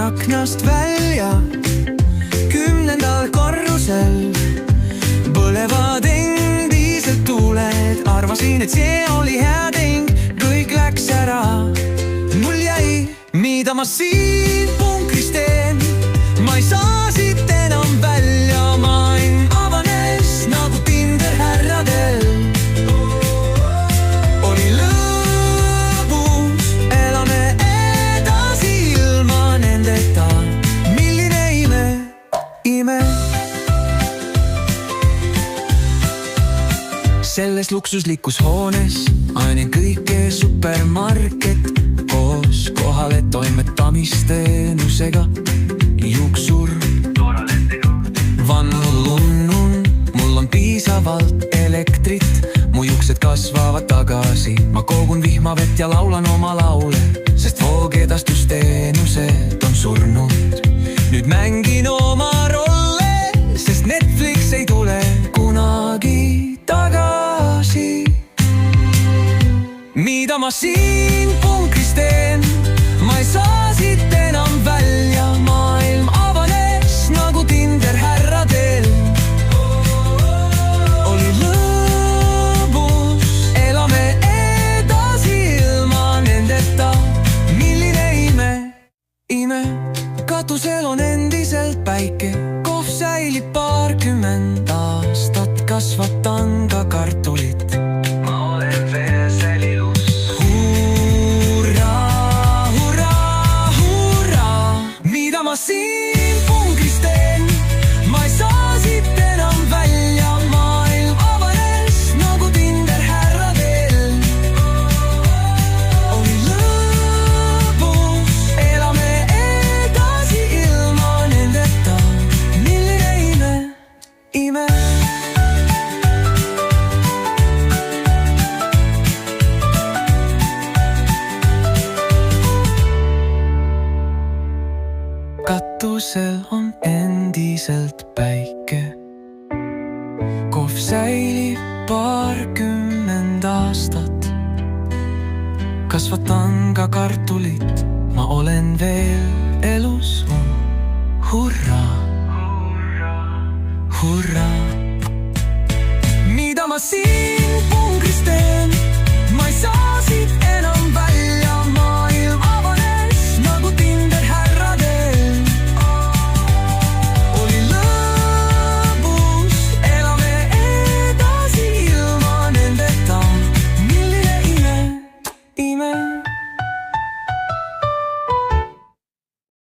aknast välja 10. korrusel põlevad endiselt tuuled. Arvasin, et see oli hea ting, kõik läks ära. Mul jäi, mida ma siin punkris teen. Ma ei saa siit enam välja, maailm avanes nagu Tinder härradel. Oli lõbus, elame edasi ilma nendeta. Milline ime. Selles luksuslikus hoones ainen kõike supermarket koos kohale toimetamisteenusega. Juuksur vannunnun, mul on piisavalt elektrit, mu juuksed kasvavad tagasi. Ma kogun vihmavett ja laulan oma laule, sest voogedastusteenused on surnud. Nüüd mängin oma rolle, sest Netflix ei tule kunagi tagasi. Mida ma siin punkris teen? Ma ei saa siit enam välja, maailm avanes nagu Tinder härradel. Oli lõbus, elame edasi ilma nendeta. Milline ime. Katusel on endiselt päike, kohv säilib 20 aastat, kasvatan ka kartulit. Ma olen veel selilus. Ma siin punkris teen, ma ei saa siit enam välja, maailm avanes nagu Tinder härradel. Oli lõbus, elame edasi ilma nendeta. Milline ime. Katusel on endiselt päike, kohv säilib 20 aastat, kasvatan ka kartulit, ma olen veel elus. Hurraa, hurraa. Mida ma siin